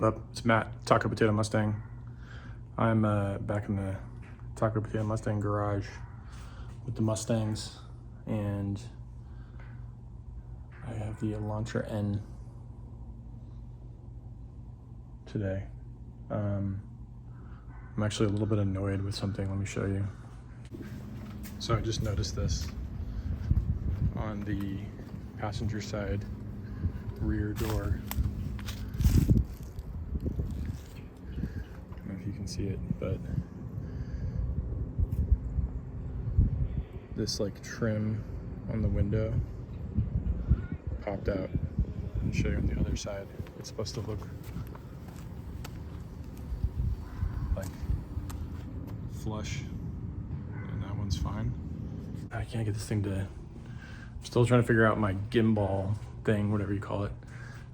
up? It's Matt, Taco Potato Mustang. I'm back in the Taco Potato Mustang garage with the Mustangs, and I have the Elantra N today. I'm actually a little bit annoyed with something. Let me show you. So I just noticed this on the passenger side rear door. I don't know if you can see it, but this like trim on the window popped out. I'll show you on the other side. It's supposed to look like flush, and that one's fine. I can't get this thing to, I'm still trying to figure out my gimbal thing, whatever you call it.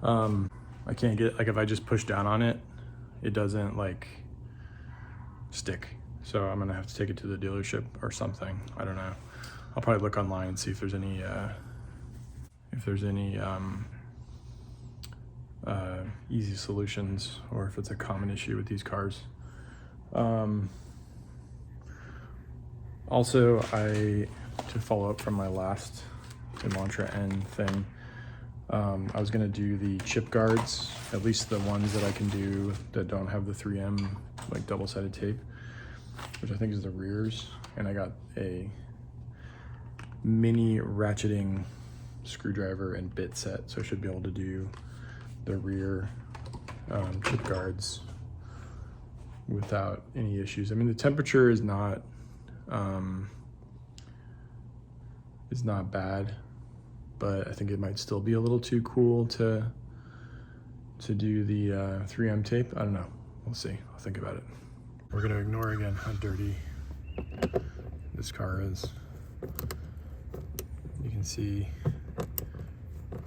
I can't get, like if I just push down on it, it doesn't like stick. So I'm gonna have to take it to the dealership or something. I don't know. I'll probably look online and see if there's any easy solutions, or if it's a common issue with these cars. Also, to follow up from my last Elantra N thing, I was gonna do the chip guards, at least the ones that I can do that don't have the 3M like double-sided tape, which I think is the rears, and I got a mini ratcheting screwdriver and bit set, so I should be able to do the rear chip guards without any issues. I mean, the temperature is not bad, but I think it might still be a little too cool to do the 3M tape. I don't know. We'll see. I'll think about it. We're gonna ignore again how dirty this car is. You can see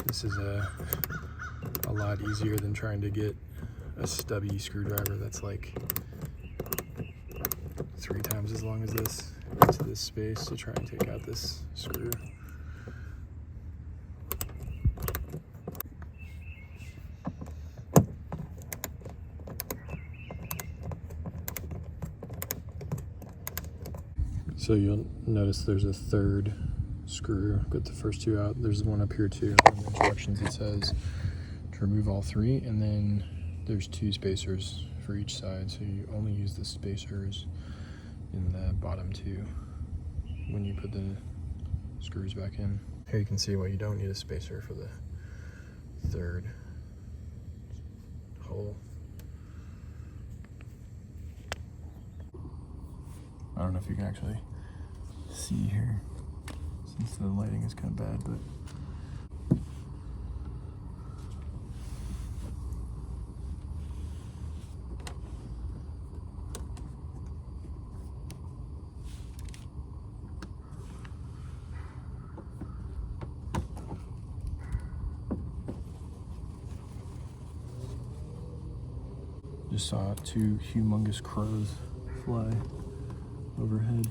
this is a lot easier than trying to get a stubby screwdriver that's like 3 times as long as this into this space to try and take out this screw. So you'll notice there's a third screw. Got the first 2 out. There's one up here too. In the instructions it says to remove all 3, and then there's 2 spacers for each side. So you only use the spacers in the bottom 2 when you put the screws back in. Here you can see why you don't need a spacer for the third hole. I don't know if you can actually see here, since the lighting is kind of bad, but just saw 2 humongous crows fly overhead.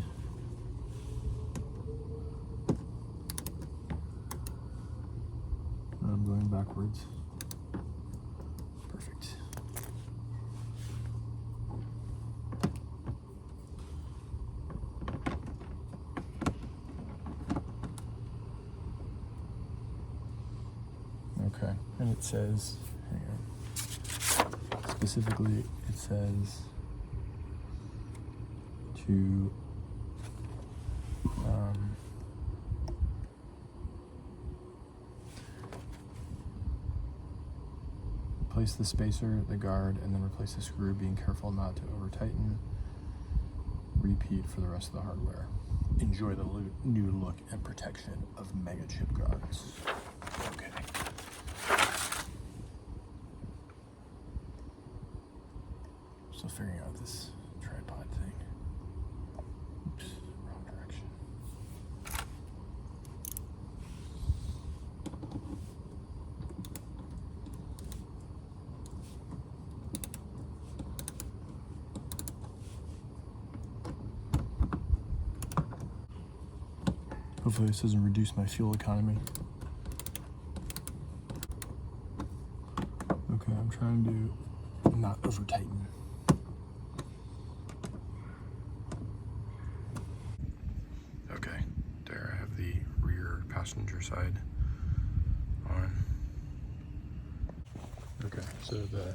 I'm going backwards. Perfect. Okay, and it says, hang on. Specifically, it says to place the spacer, the guard, and then replace the screw, being careful not to over tighten. Repeat for the rest of the hardware. Enjoy the new look and protection of Megachip guards. Okay. Still figuring out this tripod thing. Oops, wrong direction. Hopefully this doesn't reduce my fuel economy. Okay, I'm trying to and not over tighten. Okay, there I have the rear passenger side on. Okay, so the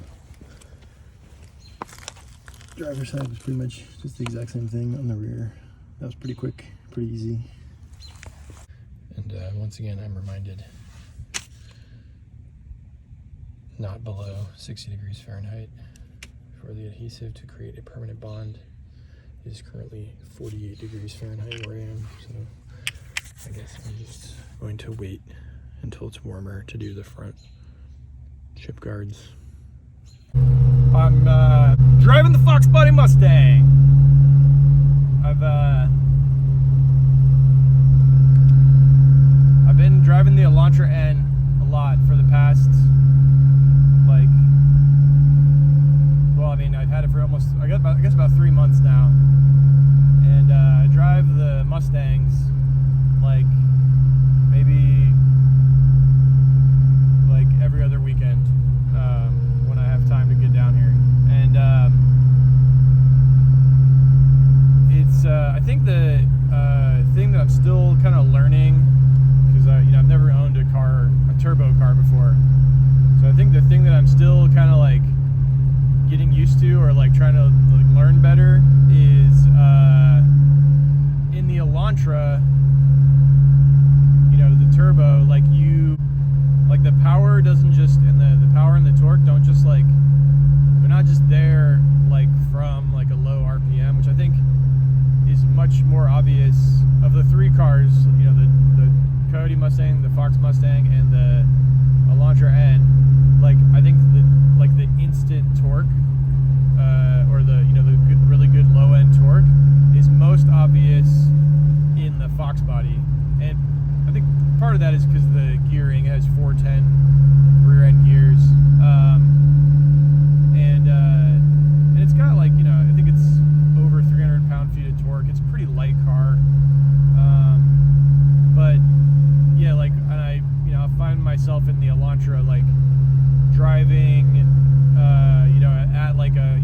driver's side was pretty much just the exact same thing on the rear. That was pretty quick, pretty easy. And once again, I'm reminded, not below 60 degrees Fahrenheit for the adhesive to create a permanent bond. It is currently 48 degrees Fahrenheit where I am, so I guess I'm just going to wait until it's warmer to do the front chip guards. I'm driving the Fox Body Mustang. I've been driving the Elantra N a lot for the past, like, well, I mean, I've had it for almost, I guess about 3 months now. And I drive the Mustangs like maybe like every other weekend when I have time to get down here. And it's I think the thing that I'm still kind of learning, because I've never owned a turbo car before, so I think the thing that I'm still kind of like getting used to, or like trying to like learn better, is in the Elantra, the turbo, like the power doesn't just, and the power and the torque don't just like, they're not just there like from like a low RPM, which I think is much more obvious of the three cars, the Coyote Mustang, the Fox Mustang, and the Elantra N. Like, I think the instant torque, or the really good low end torque is most obvious in the Fox Body. And I think part of that is because the gearing has 410 rear end gears, and it's got like, I think it's over 300 pound-feet of torque. It's a pretty light car, but yeah, like, and I find myself in the Elantra like driving, at like a,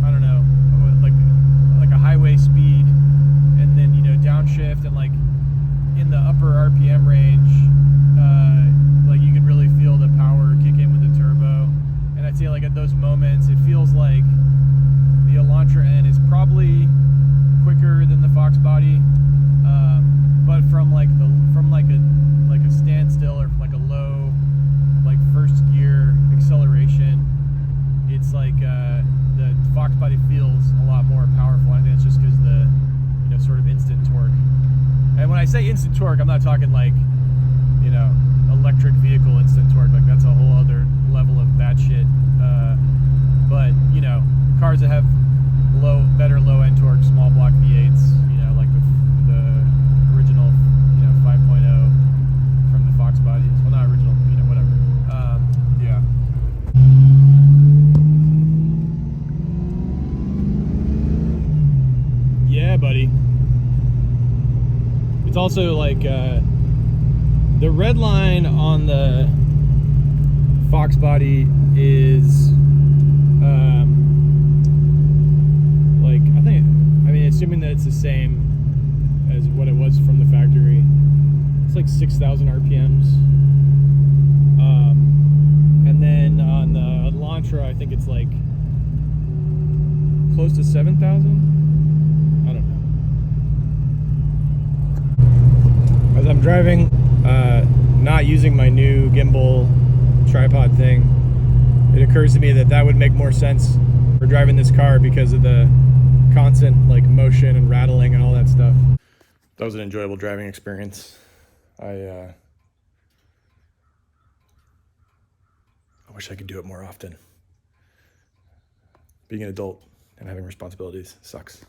I don't know, like a highway speed, and then downshift, and like in the upper RPM range, like you can really feel the power kick in with the turbo. And I'd say like at those moments, it feels like the Elantra N is probably quicker than the Fox Body, but from like a standstill, or from like a low, like first gear acceleration, it's like the Fox Body feels a lot more powerful. I think it's just because the sort of instant torque. And when I say instant torque, I'm not talking like electric vehicle instant torque. Like, that's a whole other level of bad shit. But cars that have better low end torque, small block V8s, like the original 5.0 from the Fox Bodies. Well, not original, whatever. Yeah. Yeah, buddy. It's also like the red line on the Fox Body is like, assuming that it's the same as what it was from the factory, it's like 6,000 RPMs. And then on the Elantra, I think it's like close to 7,000. I don't know. As I'm driving, not using my new gimbal tripod thing, it occurs to me that would make more sense for driving this car because of the constant like motion and rattling and all that stuff. That was an enjoyable driving experience. I wish I could do it more often. Being an adult and having responsibilities sucks.